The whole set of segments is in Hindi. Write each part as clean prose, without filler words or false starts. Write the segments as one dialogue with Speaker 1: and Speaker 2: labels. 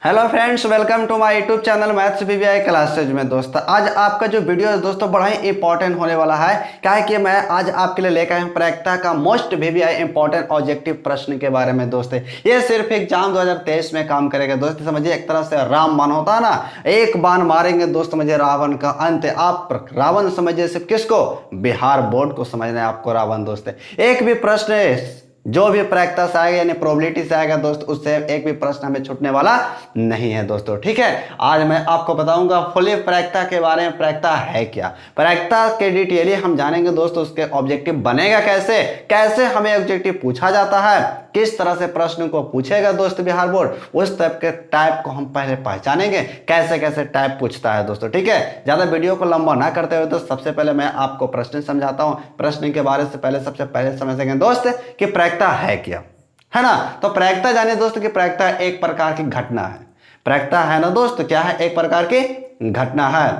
Speaker 1: Hello friends, welcome to my YouTube channel maths VVI classes में। दोस्तों आज आपका जो वीडियो है दोस्तों बड़ा ही इंपॉर्टेंट होने वाला है। क्या है कि मैं आज आपके लिए लेकर आया हूं प्रायिकता का मोस्ट वीवीआई इंपॉर्टेंट ऑब्जेक्टिव प्रश्न के बारे में। दोस्तों ये सिर्फ एग्जाम 2023 में काम करेगा। दोस्तों समझिए, एक तरह से राम बाण होता है ना, एक बाण मारेंगे दोस्तों मुझे रावण का अंत। आप रावण समझिए सिर्फ किसको? बिहार बोर्ड को समझना है आपको रावण। दोस्तों एक भी प्रश्न जो भी प्रायिकता से आएगा यानी प्रोबेबिलिटी से आएगा दोस्त, उससे एक भी प्रश्न हमें छूटने वाला नहीं है दोस्तों। ठीक है, आज मैं आपको बताऊंगा फुली प्रायिकता के बारे में। प्रायिकता है क्या, प्रायिकता के डिटेली हम जानेंगे दोस्तों। उसके ऑब्जेक्टिव बनेगा कैसे, कैसे हमें ऑब्जेक्टिव पूछा जाता है, किस तरह से प्रश्न को पूछेगा दोस्त बिहार बोर्ड, उस टाइप के टाइप को हम पहले पहचानेंगे, कैसे कैसे टाइप पूछता है दोस्तों। ठीक है, ज्यादा वीडियो को लंबा ना करते हुए तो सबसे पहले मैं आपको प्रश्न समझाता हूं। प्रश्न के बारे से पहले सबसे पहले समझेंगे दोस्त कि प्रायिकता है क्या, है ना। तो प्रायिकता जानिए दोस्त कि प्रायिकता एक प्रकार की घटना है। प्रायिकता है ना दोस्त, क्या है? एक प्रकार की घटना है।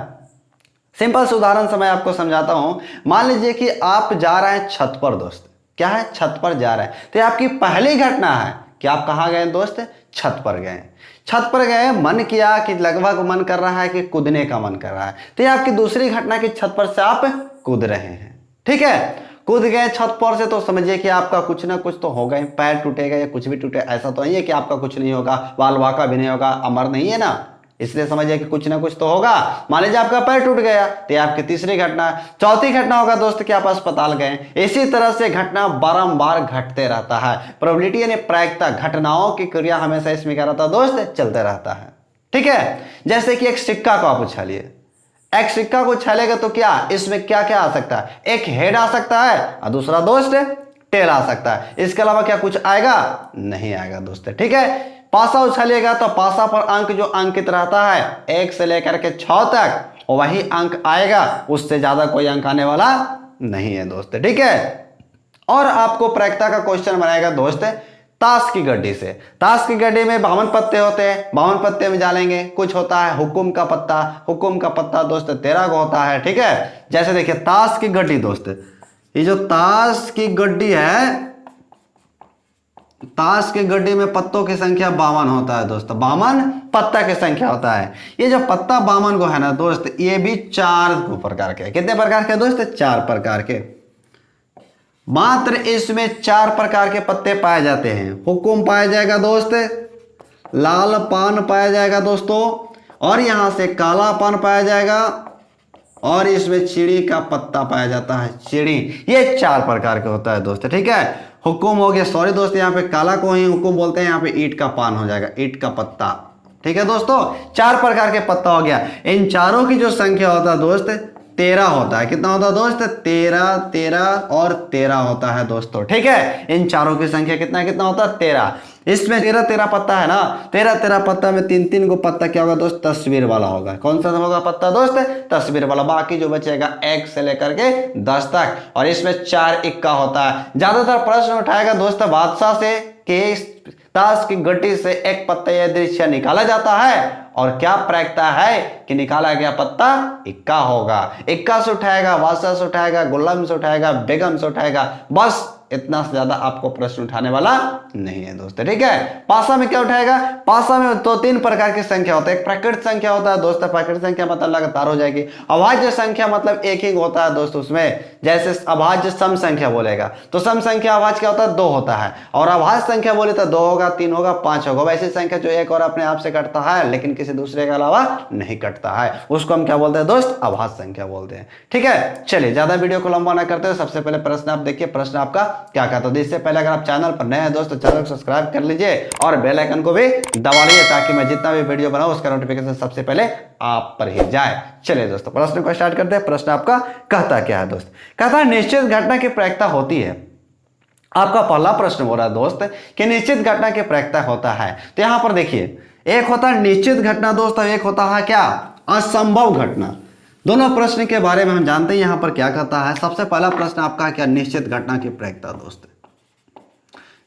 Speaker 1: सिंपल से उदाहरण से मैं आपको समझाता हूं। मान लीजिए कि आप जा रहे हैं छत पर दोस्त, क्या है? छत पर जा रहे हैं, तो ये आपकी पहली घटना है कि आप कहां गए दोस्त? छत पर गए। छत पर गए, मन किया कि लगभग मन कर रहा है कि कूदने का मन कर रहा है, तो ये आपकी दूसरी घटना की छत पर से आप कूद रहे हैं। ठीक है, कूद गए छत पर से, तो समझिए कि आपका कुछ ना कुछ तो होगा, पैर टूटेगा या कुछ भी टूटे। ऐसा तो नहीं है कि आपका कुछ नहीं होगा, बाल वाका भी नहीं होगा, अमर नहीं है ना, इसलिए समझिए कि कुछ ना कुछ तो होगा। मान लीजिए आपका पैर टूट गया, तो आपकी तीसरी घटना। चौथी घटना होगा दोस्त कि आप अस्पताल गए। इसी तरह से घटना बारंबार घटते रहता है। प्रोबेबिलिटी यानी प्रायिकता, घटनाओं की क्रिया हमेशा इसमें क्या रहता है दोस्त? चलते रहता है। ठीक है, जैसे कि एक सिक्का को आप उछालिए, एक सिक्का को उछालेगा तो क्या इसमें क्या क्या आ सकता है? एक हेड आ सकता है और दूसरा दोस्त टेल आ सकता है। इसके अलावा क्या कुछ आएगा? नहीं आएगा दोस्त। ठीक है, पासा उछालिएगा तो पासा पर अंक जो अंकित रहता है 1 से लेकर के 6 तक, वही अंक आएगा, उससे ज्यादा कोई अंक आने वाला नहीं है दोस्त। ठीक है, और आपको प्रायिकता का क्वेश्चन बनाएगा दोस्त ताश की गड्डी से। ताश की गड्डी में 52 पत्ते होते हैं, 52 पत्ते में डालेंगे। कुछ होता है हुकुम का पत्ता, हुकुम का पत्ता दोस्त 13 को होता है। ठीक है, जैसे देखिए ताश की गड्डी दोस्त, ये जो ताश की गड्डी है, ताश की गड्डी में पत्तों की संख्या 52 होता है दोस्त। 52 पत्ता की संख्या होता है। ये जो पत्ता 52 को है ना दोस्त, ये भी 4 प्रकार के। कितने प्रकार के दोस्त? 4 प्रकार के। मात्र इसमें 4 प्रकार के पत्ते पाए जाते हैं। हुकुम पाया जाएगा दोस्त, लाल पान पाया जाएगा दोस्तों, और यहां से काला पान पाया जाएगा, और इसमें चिड़ी का पत्ता पाया जाता है। चिड़ी, ये 4 प्रकार के होता है दोस्त। ठीक है, हुकुम हो गया, सॉरी दोस्त, यहाँ पे काला को ही हुकुम बोलते हैं, यहाँ पे ईंट का पान हो जाएगा, ईंट का पत्ता। ठीक है दोस्तों, 4 प्रकार के पत्ता हो गया। इन चारों की जो संख्या होता है दोस्त 13 होता है। कितना होता है दोस्त? 13, 13 और 13 होता है दोस्तों। ठीक है, इन चारों की संख्या कितना कितना होता है? 13। इसमें 13 पत्ता है ना, 13 पत्ता में 3 को पत्ता क्या होगा दोस्त? तस्वीर वाला होगा। कौन सा होगा पत्ता दोस्त? तस्वीर वाला। बाकी जो बचेगा 1 से लेकर के 10 तक, और इसमें 4 इक्का होता है। ज्यादातर प्रश्न उठाएगा दोस्त बादशाह से कि ताश की गड्डी से एक पत्ता या दृश्य निकाला जाता है, और क्या प्रायिकता है कि निकाला गया पत्ता इक्का होगा। इक्का से उठाएगा, बादशाह से उठाएगा, गुलाम से उठाएगा, बेगम से उठाएगा, बस इतना से ज्यादा आपको प्रश्न उठाने वाला नहीं है दोस्त। ठीक है, पासा में क्या उठाएगा? पासा में तो 3 प्रकार की संख्या होता है। एक प्रकृत संख्या होता है दोस्त, प्रकृत संख्या मतलब लगातार हो जाएगी। अभाज्य संख्या मतलब एक ही होता है दोस्त, उसमें जैसे अभाज्य सम संख्या बोलेगा तो सम संख्या अभाज्य क्या होता है? 2 होता है, और अभाज्य संख्या बोले तो 2 होगा, 3 होगा, 5 होगा। वैसी संख्या जो एक और अपने आप से कटता है लेकिन किसी दूसरे के अलावा नहीं कटता है, उसको हम क्या बोलते हैं दोस्त? अभाज्य संख्या बोलते हैं। ठीक है, चलिए ज्यादा वीडियो को लंबा ना करते हुए सबसे पहले प्रश्न आप देखिए। प्रश्न आपका क्या कहता है? इससे पहले अगर आप चैनल पर नए हैं दोस्त तो चैनल को सब्सक्राइब कर लीजिए और बेल आइकन को भी दबा लीजिए, ताकि मैं जितना भी वीडियो बनाऊं उसका नोटिफिकेशन सबसे पहले आप पर ही जाए। चलिए दोस्तों प्रश्न को स्टार्ट करते हैं। प्रश्न आपका कहता क्या है दोस्त? कहता है निश्चित घटना की प्रायिकता होती है। आपका पहला प्रश्न बोल रहा है दोस्त कि निश्चित घटना की प्रायिकता होता है। तो यहां पर देखिए, एक होता है निश्चित घटना दोस्त, और एक होता है क्या? असंभव घटना। दोनों प्रश्न के बारे में हम जानते हैं। यहां पर क्या कहता है? सबसे पहला प्रश्न आपका क्या? निश्चित घटना की प्रायिकता दोस्त,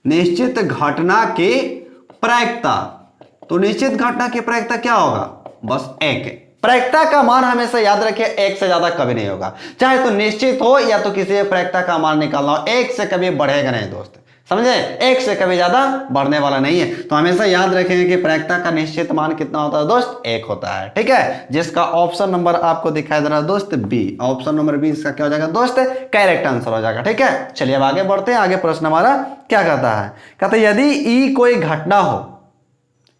Speaker 1: निश्चित घटना की प्रायिकता। तो निश्चित घटना की प्रायिकता क्या होगा? बस 1। प्रायिकता का मान हमेशा याद रखिए 1 से ज्यादा कभी नहीं होगा, चाहे तो निश्चित हो या तो किसी प्रायिकता का मान निकालना हो, 1 से कभी बढ़ेगा नहीं दोस्त। समझे, एक से कभी ज्यादा बढ़ने वाला नहीं है। तो हमेशा याद रखेंगे कि प्रायिकता का निश्चित मान कितना होता है दोस्त, एक होता है। ठीक है, जिसका ऑप्शन नंबर आपको दिखाई दे रहा है दोस्त बी, ऑप्शन नंबर बी इसका क्या हो जाएगा दोस्त, करेक्ट आंसर हो जाएगा। ठीक है, चलिए अब आगे बढ़ते हैं। आगे प्रश्न हमारा क्या कहता है, कहता है यदि ई कोई घटना हो,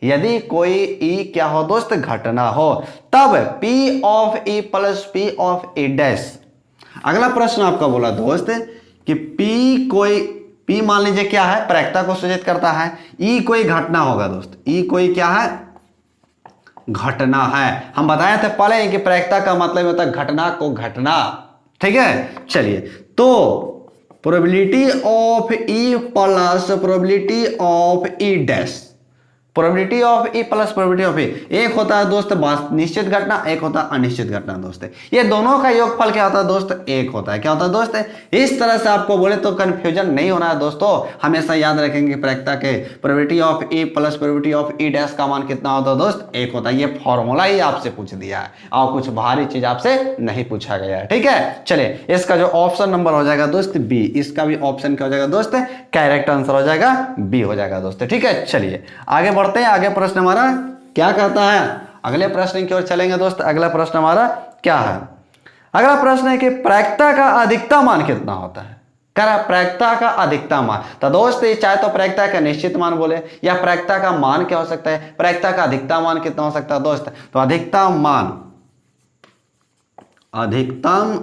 Speaker 1: यदि कोई ई क्या हो दोस्त, घटना हो, तब P of E plus P of E dash. अगला प्रश्न आपका बोला दोस्त कि P कोई, P मान लीजिए क्या है, प्रायिकता को सूचित करता है, ई कोई घटना होगा दोस्त, ई कोई क्या है, घटना है। हम बताए थे पहले कि प्रायिकता का मतलब होता है घटना को घटना। ठीक है, चलिए तो probability of E plus probability of E dash, probability of E plus probability of E, एक होता है दोस्त निश्चित घटना, एक होता है अनिश्चित घटना दोस्त। ये दोनों का योगफल क्या होता है दोस्त, एक होता है। क्या होता है दोस्त, इस तरह से आपको बोले तो कंफ्यूजन नहीं होना है दोस्तों। हमेशा याद रखेंगे प्रायिकता के probability of E plus probability of E dash का मान कितना होता है दोस्त, एक होता है। ये फॉर्मूला ही आपसे पूछ दिया है और कुछ भारी चीज आपसे नहीं पूछा गया है। ठीक है, चलिए इसका जो ऑप्शन नंबर हो जाएगा दोस्त बी, इसका भी ऑप्शन क्या हो जाएगा दोस्त, करेक्ट आंसर हो जाएगा बी हो जाएगा दोस्त। ठीक है, चलिए आगे बढ़ते हैं। आगे प्रश्न हमारा क्या कहता है, अगले प्रश्न की ओर चलेंगे दोस्त। अगला प्रश्न हमारा क्या है, अगला प्रश्न है कि प्रायिकता का अधिकतम मान कितना होता है। कह रहा प्रायिकता का अधिकतम मान, तो दोस्त चाहे तो प्रायिकता का निश्चित मान बोले या प्रायिकता का मान क्या हो सकता है, प्रायिकता का अधिकतम मान कितना हो सकता है दोस्त, तो अधिकतम मान, अधिकतम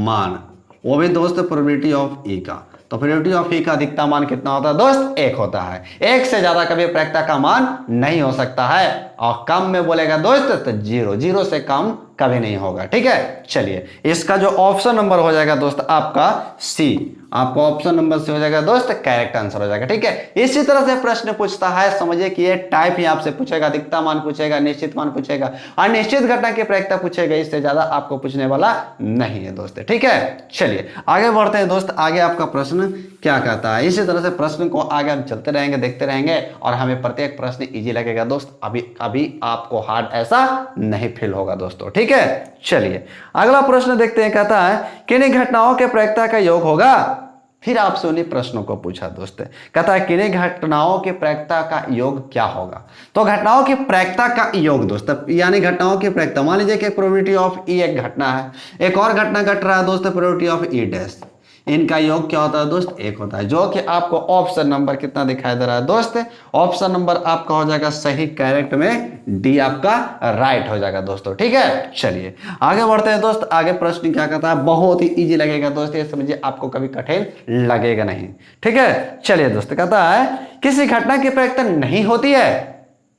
Speaker 1: मान वो भी दोस्त प्रोबेबिलिटी ऑफ ई का, तो प्रोबेबिलिटी ऑफ ई का अधिकतम मान कितना होता है दोस्त, एक होता है। एक से ज्यादा कभी प्रायिकता का मान नहीं हो सकता है, और कम में बोलेगा दोस्त तो जीरो, जीरो से कम कभी नहीं होगा। ठीक है, चलिए इसका जो ऑप्शन नंबर हो जाएगा दोस्त आपका सी, आपको ऑप्शन नंबर से हो जाएगा दोस्त करेक्ट आंसर हो जाएगा। ठीक है, इसी तरह से प्रश्न पूछता है, समझिए कि ये टाइप ही आपसे पूछेगा, अधिकतम मान पूछेगा, निश्चित मान पूछेगा, अनिश्चित घटना की प्रायिकता पूछेगा, इससे ज्यादा आपको पूछने वाला नहीं है दोस्त। ठीक है, चलिए आगे बढ़ते हैं दोस्त। आगे आपका प्रश्न क्या कहता है, इसी तरह से प्रश्न को आगे हम चलते रहेंगे, देखते रहेंगे, और हमें प्रत्येक प्रश्न इजी लगेगा दोस्त, अभी आपको हार्ड ऐसा नहीं फील होगा दोस्तों। ठीक है, चलिए अगला प्रश्न देखते हैं। कहता है किन्हीं घटनाओं के प्रायिकता का योग होगा। फिर आपसे उन्हीं प्रश्नों को पूछा दोस्त, कहता है किन्हीं घटनाओं की प्रायिकता का योग क्या होगा। तो घटनाओं की प्रायिकता का योग दोस्त, यानी घटनाओं की प्रायिकता, मान लीजिए कि प्रोबेबिलिटी ऑफ ई एक घटना है, एक और घटना घट रहा है दोस्त प्रोबेबिलिटी ऑफ ई डैश, इनका योग क्या होता है दोस्त, एक होता है, जो कि आपको ऑप्शन नंबर कितना दिखाई दे रहा है दोस्त, ऑप्शन नंबर आपका हो जाएगा सही, करेक्ट में डी आपका राइट हो जाएगा दोस्तों। ठीक है, चलिए आगे बढ़ते हैं दोस्त। आगे प्रश्न क्या कहता है, बहुत ही इजी लगेगा दोस्त, ये समझिए आपको कभी कठिन लगेगा नहीं। ठीक है, चलिए दोस्त, कहता है किसी घटना की प्रायिकता नहीं होती है,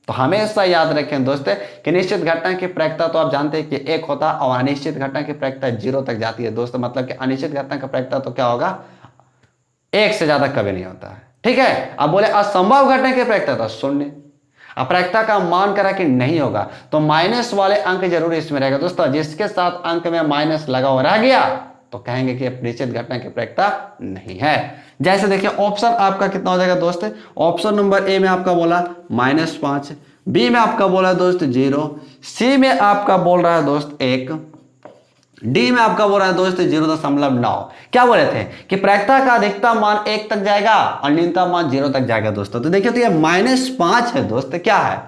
Speaker 1: तो हमेशा याद रखें दोस्त कि निश्चित घटना की प्रायिकता तो आप जानते हैं कि एक होता है, और अनिश्चित घटना की प्रायिकता जीरो तक जाती है दोस्त। मतलब कि अनिश्चित घटना का प्रायिकता तो क्या होगा, एक से ज्यादा कभी नहीं होता है। ठीक है, अब बोले असंभव घटना की प्रायिकता तो शून्य, अब प्रायिकता का मान करा कि नहीं होगा तो माइनस वाले अंक जरूर इसमें रहेगा दोस्तों, जिसके साथ अंक में माइनस लगा हुआ रह गया तो कहेंगे कि निश्चित घटना की प्रायिकता नहीं है। जैसे देखिए ऑप्शन आपका कितना हो जाएगा दोस्त, ऑप्शन नंबर ए में आपका बोला -5, बी में आपका बोला दोस्त 0, सी में आपका बोल रहा है दोस्त 1, डी में आपका बोल रहा है दोस्त 0.9। क्या बोले थे कि प्रायिकता का अधिकतम मान 1 तक जाएगा और न्यूनतम मान 0 तक जाएगा दोस्तों। तो देखिए तो ये -5 है दोस्त, क्या है,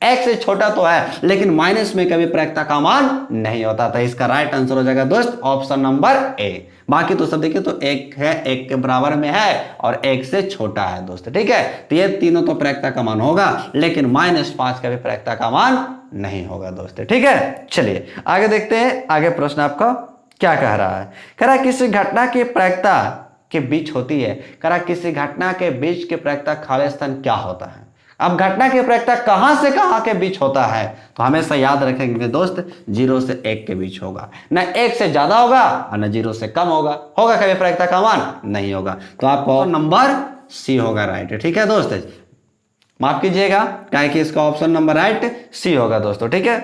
Speaker 1: एक से छोटा तो है, लेकिन माइनस में कभी प्रायिकता का मान नहीं होता था। इसका राइट आंसर हो जाएगा दोस्त ऑप्शन नंबर ए। बाकी तो सब देखिए तो एक है, एक के बराबर में है और एक से छोटा है दोस्त। ठीक है, तो ये तीनों तो प्रायिकता का मान होगा, लेकिन -5 का भी प्रायिकता का मान नहीं होगा दोस्त। ठीक है, चलिए आगे देखते हैं। आगे प्रश्न आपका क्या कह रहा है, कह रहा है किसी घटना की प्रायिकता के बीच होती है, कह रहा किसी घटना के बीच की प्रायिकता खाली स्थान क्या होता है। अब घटना की प्रायिकता कहां से कहां के बीच होता है, तो हमेशा याद रखेंगे दोस्त 0 से 1 के बीच होगा, ना 1 से ज्यादा होगा और ना 0 से कम होगा कभी प्रायिकता का मान नहीं होगा। तो आपको नंबर सी होगा राइट। ठीक है दोस्त, माफ कीजिएगा क्या कि इसका ऑप्शन नंबर राइट सी होगा दोस्तों। ठीक है,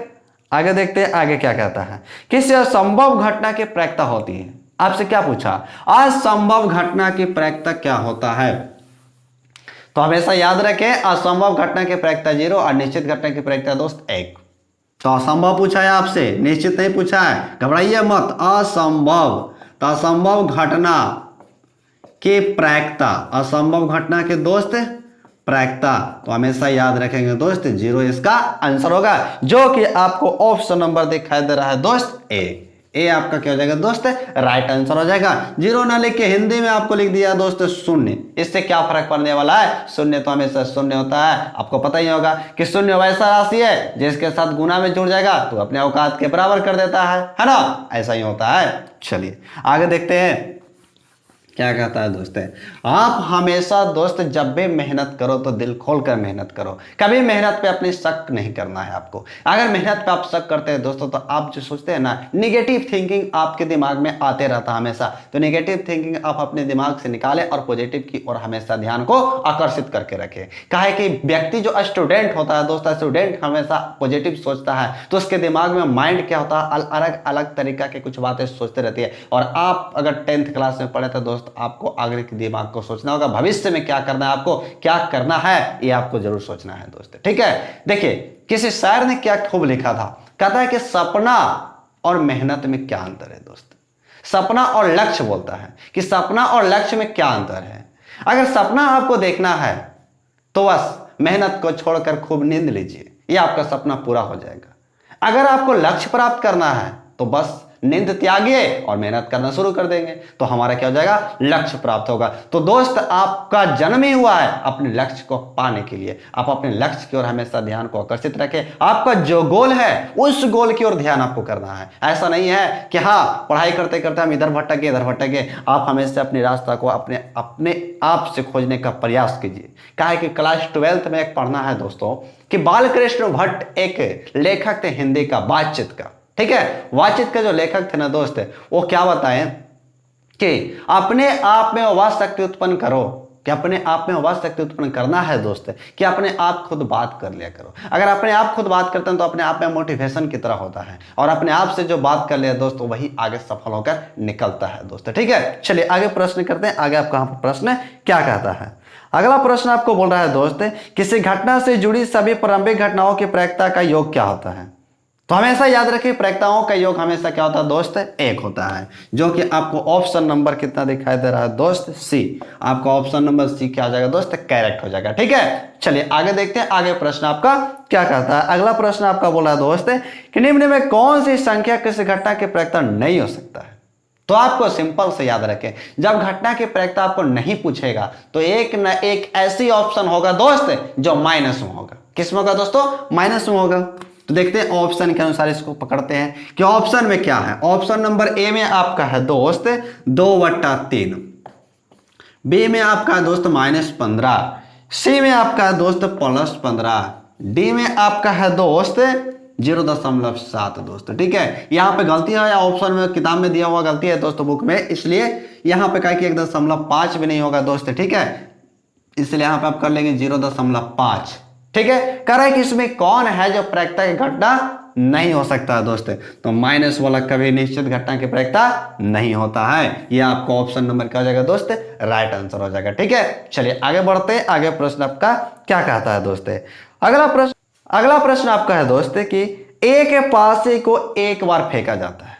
Speaker 1: आगे देखते हैं आगे क्या कहता है, किसी असंभव घटना की प्रायिकता होती है। आपसे क्या पूछा, असंभव घटना की प्रायिकता क्या होता है। तो हमेशा याद रखें असंभव घटना की प्रायिकता 0 और निश्चित घटना की प्रायिकता दोस्त 1। तो असंभव पूछा है आपसे, निश्चित नहीं पूछा है, घबराइए मत। असंभव, तो असंभव घटना कि प्रायिकता, असंभव घटना के दोस्त प्रायिकता, तो हमेशा याद रखेंगे दोस्त 0 इसका आंसर होगा, जो कि आपको ऑप्शन नंबर दिखाई दे रहा है दोस्त ए आपका क्या हो जाएगा दोस्त, राइट आंसर हो जाएगा। 0 ना लिख के हिंदी में आपको लिख दिया दोस्त शून्य, इससे क्या फर्क पड़ने वाला है, शून्य तो हमेशा शून्य होता है, आपको पता ही होगा कि शून्य वैसा राशि है जिसके साथ गुना में जुड़ जाएगा तो अपने औकात के बराबर कर देता है ना, ऐसा ही होता है। चलिए आगे देखते हैं क्या कहता है दोस्त, आप हमेशा दोस्त जब भी मेहनत करो तो दिल खोलकर मेहनत करो, कभी मेहनत पे अपनी शक नहीं करना है आपको। अगर मेहनत पे आप शक करते हैं दोस्तों तो आप जो सोचते हैं ना, निगेटिव थिंकिंग आपके दिमाग में आते रहता है हमेशा, तो निगेटिव थिंकिंग आप अपने दिमाग से निकालें और पॉजिटिव की ओर हमेशा ध्यान को आकर्षित करके रखें। कहा है कि व्यक्ति जो स्टूडेंट होता है दोस्त, स्टूडेंट हमेशा पॉजिटिव सोचता है तो उसके दिमाग में माइंड क्या होता है, अलग अलग तरीका के कुछ बातें सोचते रहती है। और आप अगर 10th क्लास में पढ़े तो दोस्त आपको आगे के दिमाग को सोचना होगा, भविष्य में क्या करना है, आपको क्या करना है ये आपको जरूर सोचना है दोस्त, ठीक है। देखिए किसी शायर ने क्या खूब लिखा था, कहता है कि सपना और मेहनत में क्या अंतर है दोस्त, सपना और लक्ष्य, बोलता है कि सपना और लक्ष्य में क्या अंतर है। अगर सपना आपको देखना है तो बस मेहनत को छोड़कर खूब नींद लीजिए, ये आपका सपना पूरा हो जाएगा। अगर आपको लक्ष्य प्राप्त करना है तो बस नींद त्यागिए और मेहनत करना शुरू कर देंगे तो हमारा क्या हो जाएगा, लक्ष्य प्राप्त होगा। तो दोस्त आपका जन्म ही हुआ है अपने लक्ष्य को पाने के लिए, आप अपने लक्ष्य की ओर हमेशा ध्यान को आकर्षित रखें। आपका जो गोल है उस गोल की ओर ध्यान आपको करना है। ऐसा नहीं है कि हाँ पढ़ाई करते करते हम इधर भटके, आप हमेशा अपने रास्ता को अपने आप से खोजने का प्रयास कीजिए। क्या है कि क्लास 12th में एक पढ़ना है दोस्तों कि बालकृष्ण भट्ट एक लेखक थे हिंदी का, बातचीत का, ठीक है। वाचित का जो लेखक थे ना दोस्त, वो क्या बताएं कि अपने आप में वह शक्ति उत्पन्न करो, कि अपने आप में वह शक्ति उत्पन्न करना है दोस्त कि अपने आप खुद बात कर लिया करो। अगर अपने आप खुद बात करते हैं तो अपने आप में मोटिवेशन की तरह होता है, और अपने आप से जो बात कर लिया दोस्त वही आगे सफल होकर निकलता है दोस्त, ठीक है। चलिए आगे प्रश्न करते हैं, आगे आपका प्रश्न क्या कहता है। अगला प्रश्न आपको बोल रहा है दोस्त, किसी घटना से जुड़ी सभी प्रारंभिक घटनाओं की प्रायिकता का योग क्या होता है। तो हमेशा याद रखिए प्रायिकताओं का योग हमेशा क्या होता है दोस्त, 1 होता है, जो कि आपको ऑप्शन नंबर कितना दिखाई दे रहा है दोस्त, सी। आपका ऑप्शन नंबर सी क्या आ जाएगा दोस्त, करेक्ट हो जाएगा, ठीक है। चलिए आगे देखते हैं, आगे प्रश्न आपका क्या कहता है। अगला प्रश्न आपका बोला है दोस्त कि निम्न में कौन सी संख्या किसी घटना की प्रायिकता नहीं हो सकता है। तो आपको सिंपल से याद रखें, जब घटना की प्रायिकता आपको नहीं पूछेगा तो एक न एक ऐसी ऑप्शन होगा दोस्त जो माइनस में होगा। किस में होगा दोस्तों, माइनस में होगा। तो देखते हैं ऑप्शन के अनुसार इसको पकड़ते हैं कि ऑप्शन में क्या है। ऑप्शन नंबर ए में आपका है दोस्त 2/3, बी में आपका है दोस्त -15, सी में आपका है दोस्त +15, डी में आपका है दोस्त 0.7 दोस्त, ठीक है। यहाँ पे गलती है, या ऑप्शन में किताब में दिया हुआ गलती है दोस्तों बुक में, इसलिए यहाँ पे कहा कि 1.5 भी नहीं होगा दोस्त, ठीक है। इसलिए यहाँ पे आप कर लेंगे 0.5, ठीक है। कह रहा है कि इसमें कौन है जो प्रायिकता की घटना नहीं हो सकता है दोस्त, तो माइनस वाला कभी निश्चित घटना की प्रायिकता नहीं होता है। ये आपका ऑप्शन नंबर क्या हो जाएगा दोस्त, राइट आंसर हो जाएगा, ठीक है। चलिए आगे बढ़ते हैं, आगे प्रश्न आपका क्या कहता है दोस्त। अगला प्रश्न आपका है दोस्त कि एक पासे को एक बार फेंका जाता है,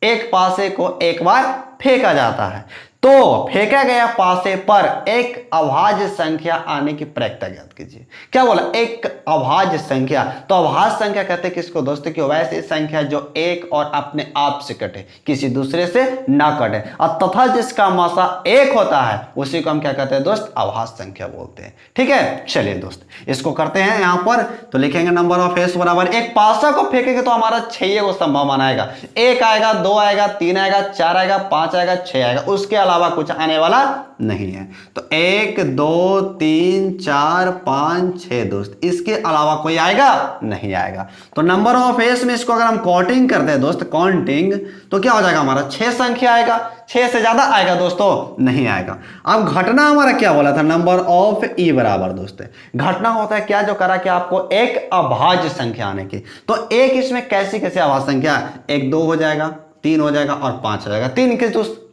Speaker 1: एक पासे को एक बार फेंका जाता है, तो फेंका गया पासे पर एक अभाज्य संख्या आने की प्रायिकता ज्ञात कीजिए। क्या बोला, एक अभाज्य संख्या। तो अभाज्य संख्या कहते हैं किसको दोस्तों, कि वैसी संख्या जो एक और अपने आप से कटे, किसी दूसरे से ना कटे, और तथा जिसका मासा 1 होता है उसी को हम क्या कहते हैं दोस्त, अभाज्य संख्या बोलते हैं, ठीक है। चलिए दोस्त इसको करते हैं यहाँ पर, तो लिखेंगे नंबर ऑफ एस बराबर, एक पासा को फेंकेंगे तो हमारा 6 को संभावना आएगा, 1 आएगा, 2 आएगा, 3 आएगा, 4 आएगा, 5 आएगा, 6 आएगा, उसके अलावा कुछ आने वाला नहीं है। तो 1 2 3 4 5 6 दोस्त, इसके अलावा कोई आएगा नहीं आएगा। तो नंबर ऑफ एस में इसको अगर हम काउंटिंग करते हैं दोस्त, काउंटिंग, तो क्या हो जाएगा हमारा 6 संख्या आएगा, 6 से ज्यादा आएगा दोस्तों नहीं आएगा। अब घटना हमारा क्या बोला था, नंबर ऑफ ई बराबर दोस्त, घटना होता है क्या, जो करा कि आपको एक अभाज्य संख्या आने की। तो एक इसमें कैसी कैसी अभाज्य संख्या, 1 2 हो जाएगा, 3 हो जाएगा और 5 हो जाएगा। 3 किस दोस्त,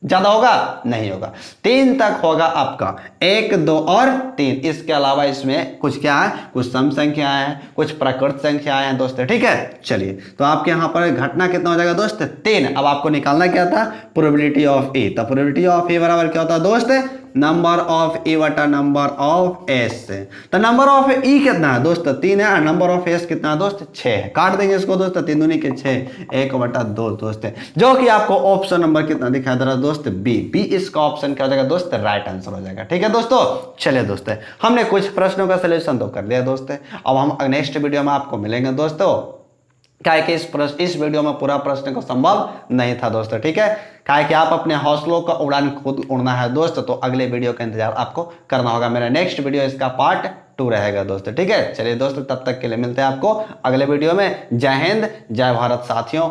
Speaker 1: ज्यादा होगा नहीं होगा, 3 तक होगा आपका, 1 2 और 3। इसके अलावा इसमें कुछ क्या है, कुछ सम संख्याएं हैं, कुछ प्रकृत संख्याएं हैं दोस्तों, ठीक है। चलिए तो आपके यहाँ पर घटना कितना हो जाएगा दोस्त, 3। अब आपको निकालना क्या था, प्रोबेबिलिटी ऑफ ए। तो प्रोबेबिलिटी ऑफ ए बराबर क्या होता है दोस्त, नंबर ऑफ ए बटा नंबर ऑफ एस। तो नंबर ऑफ ई कितना है दोस्त, 3 है, और नंबर ऑफ एस कितना है दोस्त, 6 है। काट देंगे इसको दोस्त, 3 दूनी के 6, 1 बटा 2 दोस्त, जो कि आपको ऑप्शन नंबर कितना दिखाई दे रहा है दोस्त, बी। बी इसका ऑप्शन क्या हो जाएगा दोस्त, राइट आंसर हो जाएगा, ठीक है दोस्तों। चलिए दोस्त, हमने कुछ प्रश्नों का सोल्यूशन तो कर लिया दोस्त। अब हम नेक्स्ट वीडियो में आपको मिलेंगे दोस्तों, क्या है कि इस वीडियो में पूरा प्रश्न को संभव नहीं था दोस्तों, ठीक है। क्या है कि आप अपने हौसलों का उड़ान खुद उड़ना है दोस्त, तो अगले वीडियो का इंतजार आपको करना होगा। मेरा नेक्स्ट वीडियो इसका पार्ट 2 रहेगा दोस्तों, ठीक है। चलिए दोस्तों, तब तक के लिए मिलते हैं आपको अगले वीडियो में। जय हिंद, जय भारत साथियों।